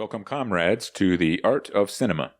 Welcome, comrades, to the Art of Cinema.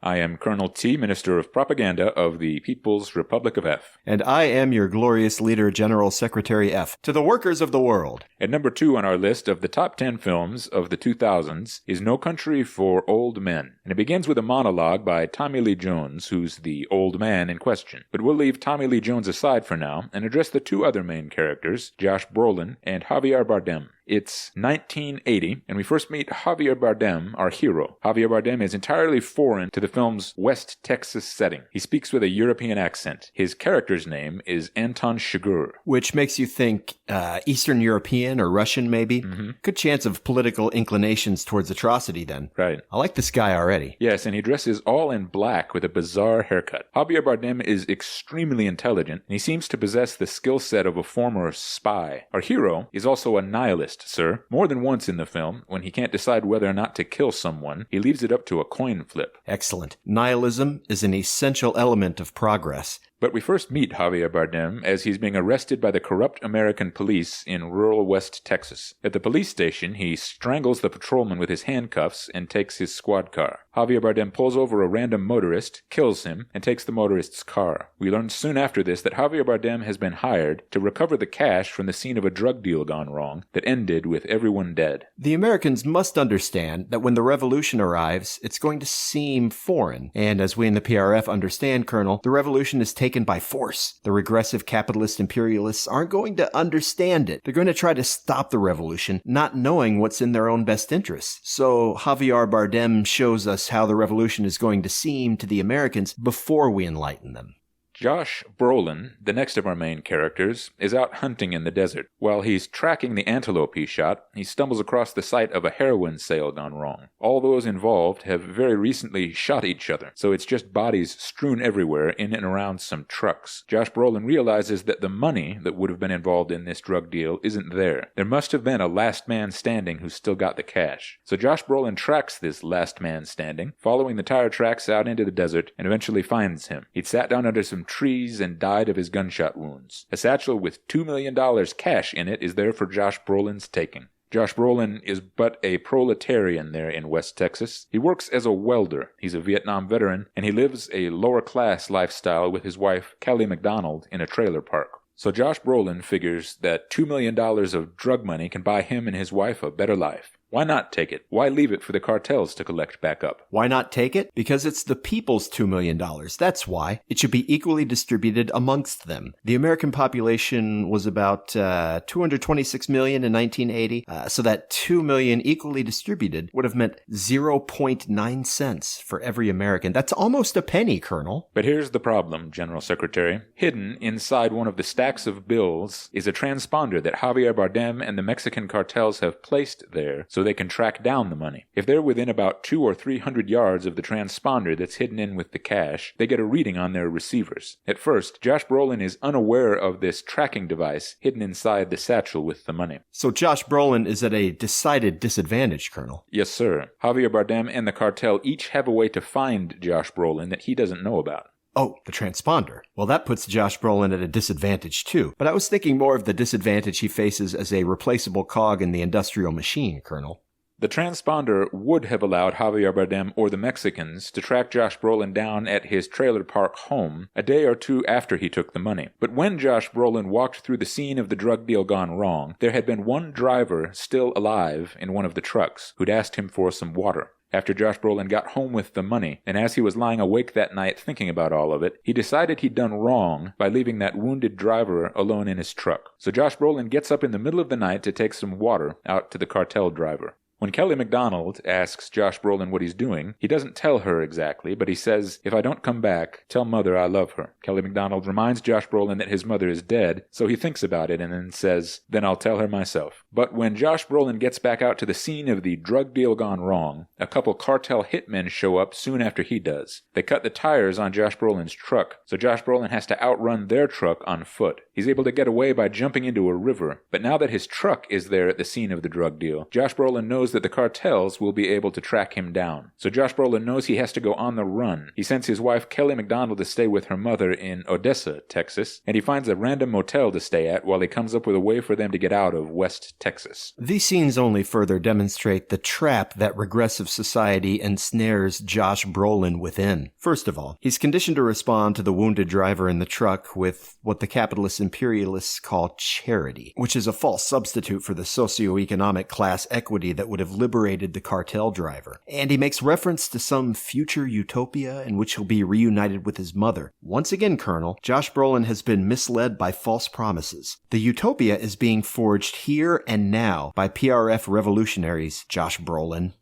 I am Colonel T, Minister of Propaganda of the People's Republic of F. And I am your glorious leader, General Secretary F, to the workers of the world. At number 2 on our list of the top 10 films of the 2000s is No Country for Old Men. And it begins with a monologue by Tommy Lee Jones, who's the old man in question. But we'll leave Tommy Lee Jones aside for now and address the two other main characters, Josh Brolin and Javier Bardem. It's 1980, and we first meet Javier Bardem, our hero. Javier Bardem is entirely foreign to the film's West Texas setting. He speaks with a European accent. His character's name is Anton Chigurh. Which makes you think Eastern European or Russian, maybe? Mm-hmm. Good chance of political inclinations towards atrocity, then. Right. I like this guy already. Yes, and he dresses all in black with a bizarre haircut. Javier Bardem is extremely intelligent, and he seems to possess the skill set of a former spy. Our hero is also a nihilist, sir. More than once in the film, when he can't decide whether or not to kill someone, he leaves it up to a coin flip. Excellent. Nihilism is an essential element of progress. But we first meet Javier Bardem as he's being arrested by the corrupt American police in rural West Texas. At the police station, he strangles the patrolman with his handcuffs and takes his squad car. Javier Bardem pulls over a random motorist, kills him, and takes the motorist's car. We learn soon after this that Javier Bardem has been hired to recover the cash from the scene of a drug deal gone wrong that ended with everyone dead. The Americans must understand that when the revolution arrives, it's going to seem foreign. And as we in the PRF understand, Colonel, the revolution is taken by force. The regressive capitalist imperialists aren't going to understand it. They're going to try to stop the revolution, not knowing what's in their own best interests. So Javier Bardem shows us how the revolution is going to seem to the Americans before we enlighten them. Josh Brolin, the next of our main characters, is out hunting in the desert. While he's tracking the antelope he shot, he stumbles across the site of a heroin sale gone wrong. All those involved have very recently shot each other, so it's just bodies strewn everywhere in and around some trucks. Josh Brolin realizes that the money that would have been involved in this drug deal isn't there. There must have been a last man standing who still got the cash. So Josh Brolin tracks this last man standing, following the tire tracks out into the desert, and eventually finds him. He'd sat down under some trees and died of his gunshot wounds. A satchel with $2 million cash in it is there for Josh Brolin's taking. Josh Brolin is but a proletarian there in West Texas. He works as a welder. He's a Vietnam veteran, and he lives a lower-class lifestyle with his wife, Kelly McDonald, in a trailer park. So Josh Brolin figures that $2 million of drug money can buy him and his wife a better life. Why not take it? Why leave it for the cartels to collect back up? Why not take it? Because it's the people's $2 million. That's why. It should be equally distributed amongst them. The American population was about 226 million in 1980, so that 2 million equally distributed would have meant 0.9 cents for every American. That's almost a penny, Colonel. But here's the problem, General Secretary. Hidden inside one of the stacks of bills is a transponder that Javier Bardem and the Mexican cartels have placed there so they can track down the money. If they're within about 200 or 300 yards of the transponder that's hidden in with the cash, they get a reading on their receivers. At first, Josh Brolin is unaware of this tracking device hidden inside the satchel with the money. So Josh Brolin is at a decided disadvantage, Colonel. Yes, sir. Javier Bardem and the cartel each have a way to find Josh Brolin that he doesn't know about. Oh, the transponder. Well, that puts Josh Brolin at a disadvantage, too. But I was thinking more of the disadvantage he faces as a replaceable cog in the industrial machine, Colonel. The transponder would have allowed Javier Bardem or the Mexicans to track Josh Brolin down at his trailer park home a day or two after he took the money. But when Josh Brolin walked through the scene of the drug deal gone wrong, there had been one driver still alive in one of the trucks who'd asked him for some water. After Josh Brolin got home with the money, and as he was lying awake that night thinking about all of it, he decided he'd done wrong by leaving that wounded driver alone in his truck. So Josh Brolin gets up in the middle of the night to take some water out to the cartel driver. When Kelly McDonald asks Josh Brolin what he's doing, he doesn't tell her exactly, but he says, "If I don't come back, tell Mother I love her." Kelly McDonald reminds Josh Brolin that his mother is dead, so he thinks about it and then says, "Then I'll tell her myself." But when Josh Brolin gets back out to the scene of the drug deal gone wrong, A couple cartel hitmen show up soon after he does. They cut the tires on Josh Brolin's truck, so Josh Brolin has to outrun their truck on foot. He's able to get away by jumping into a river, but now that his truck is there at the scene of the drug deal, Josh Brolin knows that the cartels will be able to track him down. So Josh Brolin knows he has to go on the run. He sends his wife Kelly McDonald to stay with her mother in Odessa, Texas, and he finds a random motel to stay at while he comes up with a way for them to get out of West Texas. These scenes only further demonstrate the trap that regressive society ensnares Josh Brolin within. First of all, he's conditioned to respond to the wounded driver in the truck with what the capitalist imperialists call charity, which is a false substitute for the socioeconomic class equity that would have liberated the cartel driver. And he makes reference to some future utopia in which he'll be reunited with his mother. Once again, Colonel, Josh Brolin has been misled by false promises. The utopia is being forged here and now by PRF revolutionaries, Josh Brolin.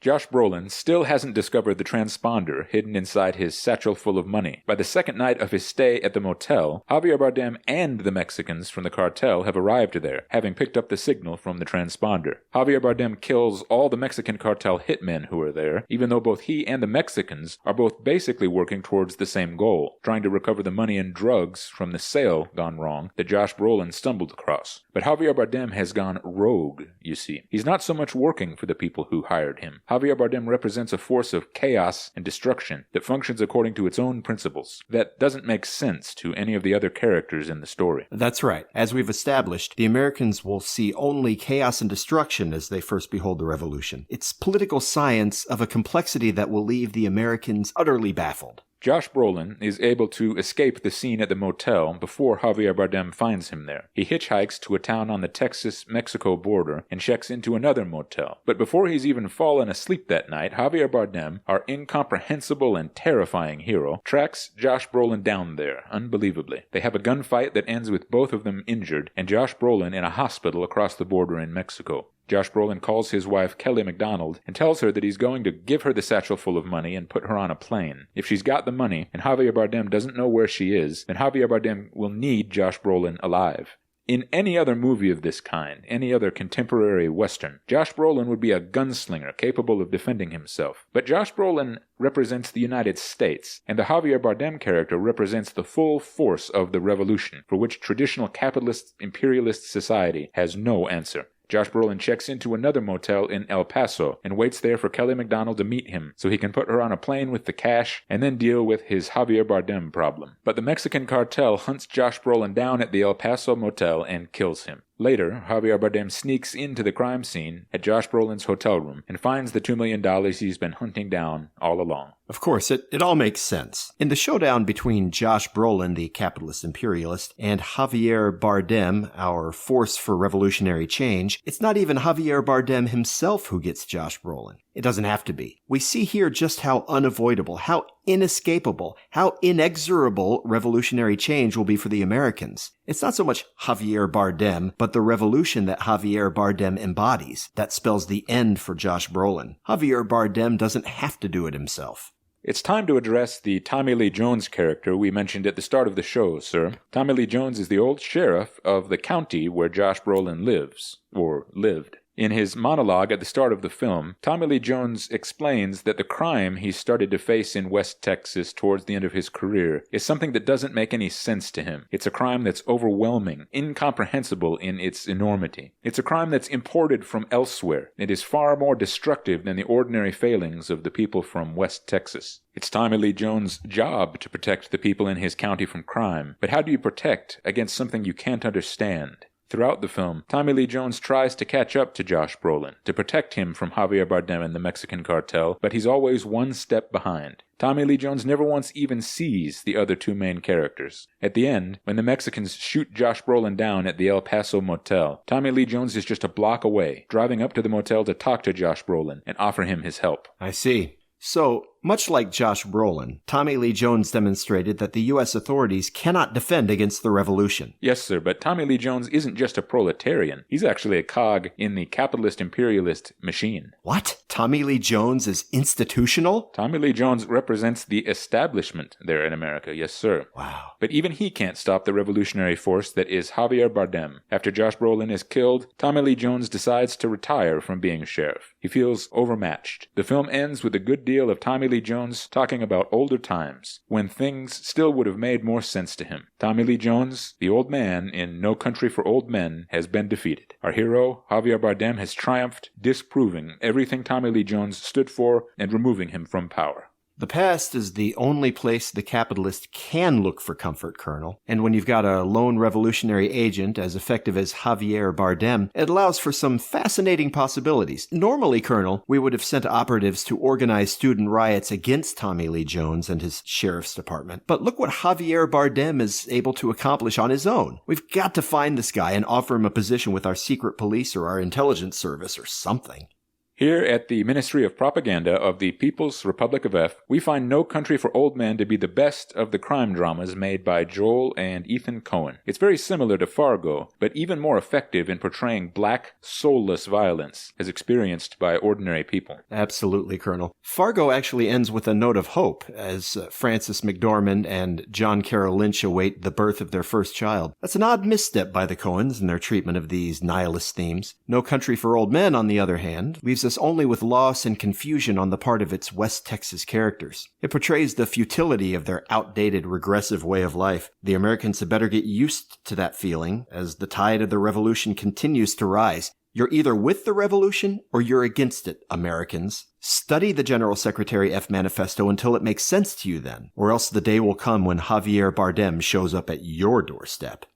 Josh Brolin still hasn't discovered the transponder hidden inside his satchel full of money. By the second night of his stay at the motel, Javier Bardem and the Mexicans from the cartel have arrived there, having picked up the signal from the transponder. Javier Bardem kills all the Mexican cartel hitmen who are there, even though both he and the Mexicans are both basically working towards the same goal, trying to recover the money and drugs from the sale gone wrong that Josh Brolin stumbled across. But Javier Bardem has gone rogue, you see. He's not so much working for the people who hired him. Javier Bardem represents a force of chaos and destruction that functions according to its own principles. That doesn't make sense to any of the other characters in the story. That's right. As we've established, the Americans will see only chaos and destruction as they first behold the revolution. It's political science of a complexity that will leave the Americans utterly baffled. Josh Brolin is able to escape the scene at the motel before Javier Bardem finds him there. He hitchhikes to a town on the Texas-Mexico border and checks into another motel. But before he's even fallen asleep that night, Javier Bardem, our incomprehensible and terrifying hero, tracks Josh Brolin down there, unbelievably. They have a gunfight that ends with both of them injured, and Josh Brolin in a hospital across the border in Mexico. Josh Brolin calls his wife Kelly McDonald and tells her that he's going to give her the satchel full of money and put her on a plane. If she's got the money and Javier Bardem doesn't know where she is, then Javier Bardem will need Josh Brolin alive. In any other movie of this kind, any other contemporary Western, Josh Brolin would be a gunslinger capable of defending himself. But Josh Brolin represents the United States, and the Javier Bardem character represents the full force of the revolution, for which traditional capitalist imperialist society has no answer. Josh Brolin checks into another motel in El Paso and waits there for Kelly McDonald to meet him so he can put her on a plane with the cash and then deal with his Javier Bardem problem. But the Mexican cartel hunts Josh Brolin down at the El Paso motel and kills him. Later, Javier Bardem sneaks into the crime scene at Josh Brolin's hotel room and finds the $2 million he's been hunting down all along. Of course, it all makes sense. In the showdown between Josh Brolin, the capitalist imperialist, and Javier Bardem, our force for revolutionary change, it's not even Javier Bardem himself who gets Josh Brolin. It doesn't have to be. We see here just how unavoidable, how inescapable, how inexorable revolutionary change will be for the Americans. It's not so much Javier Bardem, but the revolution that Javier Bardem embodies that spells the end for Josh Brolin. Javier Bardem doesn't have to do it himself. It's time to address the Tommy Lee Jones character we mentioned at the start of the show, sir. Tommy Lee Jones is the old sheriff of the county where Josh Brolin lives, or lived. In his monologue at the start of the film, Tommy Lee Jones explains that the crime he started to face in West Texas towards the end of his career is something that doesn't make any sense to him. It's a crime that's overwhelming, incomprehensible in its enormity. It's a crime that's imported from elsewhere. It is far more destructive than the ordinary failings of the people from West Texas. It's Tommy Lee Jones' job to protect the people in his county from crime, but how do you protect against something you can't understand? Throughout the film, Tommy Lee Jones tries to catch up to Josh Brolin, to protect him from Javier Bardem and the Mexican cartel, but he's always one step behind. Tommy Lee Jones never once even sees the other two main characters. At the end, when the Mexicans shoot Josh Brolin down at the El Paso motel, Tommy Lee Jones is just a block away, driving up to the motel to talk to Josh Brolin and offer him his help. I see. So, Much like Josh Brolin, Tommy Lee Jones demonstrated that the U.S. authorities cannot defend against the revolution. Yes, sir, but Tommy Lee Jones isn't just a proletarian. He's actually a cog in the capitalist-imperialist machine. What? Tommy Lee Jones is institutional? Tommy Lee Jones represents the establishment there in America, yes, sir. Wow. But even he can't stop the revolutionary force that is Javier Bardem. After Josh Brolin is killed, Tommy Lee Jones decides to retire from being sheriff. He feels overmatched. The film ends with a good deal of Tommy Lee Jones talking about older times, when things still would have made more sense to him. Tommy Lee Jones, the old man in No Country for Old Men, has been defeated. Our hero, Javier Bardem, has triumphed, disproving everything Tommy Lee Jones stood for and removing him from power. The past is the only place the capitalist can look for comfort, Colonel. And when you've got a lone revolutionary agent as effective as Javier Bardem, it allows for some fascinating possibilities. Normally, Colonel, we would have sent operatives to organize student riots against Tommy Lee Jones and his sheriff's department. But look what Javier Bardem is able to accomplish on his own. We've got to find this guy and offer him a position with our secret police or our intelligence service or something. Here at the Ministry of Propaganda of the People's Republic of F, we find No Country for Old Men to be the best of the crime dramas made by Joel and Ethan Coen. It's very similar to Fargo, but even more effective in portraying black, soulless violence as experienced by ordinary people. Absolutely, Colonel. Fargo actually ends with a note of hope as Frances McDormand and John Carroll Lynch await the birth of their first child. That's an odd misstep by the Coens in their treatment of these nihilist themes. No Country for Old Men, on the other hand, leaves us only with loss and confusion on the part of its West Texas characters. It portrays the futility of their outdated, regressive way of life. The Americans had better get used to that feeling as the tide of the revolution continues to rise. You're either with the revolution or you're against it, Americans. Study the General Secretary F manifesto until it makes sense to you then, or else the day will come when Javier Bardem shows up at your doorstep.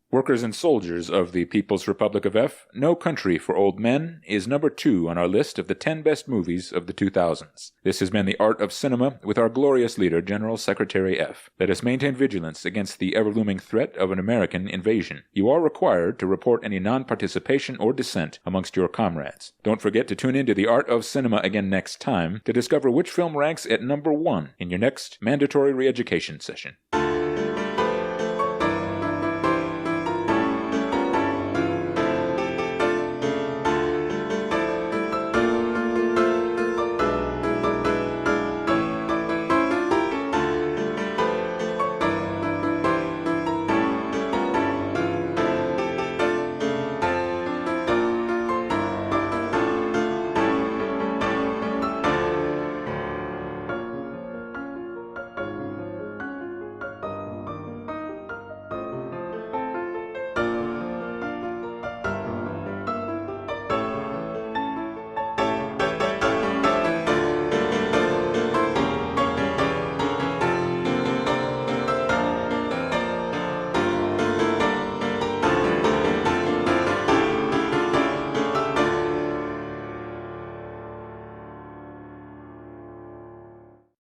Workers and soldiers of the People's Republic of F, No Country for Old Men is number 2 on our list of the 10 best movies of the 2000s. This has been the art of cinema with our glorious leader, General Secretary F. Let us maintain vigilance against the ever-looming threat of an American invasion. You are required to report any non-participation or dissent amongst your comrades. Don't forget to tune into the art of cinema again next time to discover which film ranks at number 1 in your next mandatory re-education session.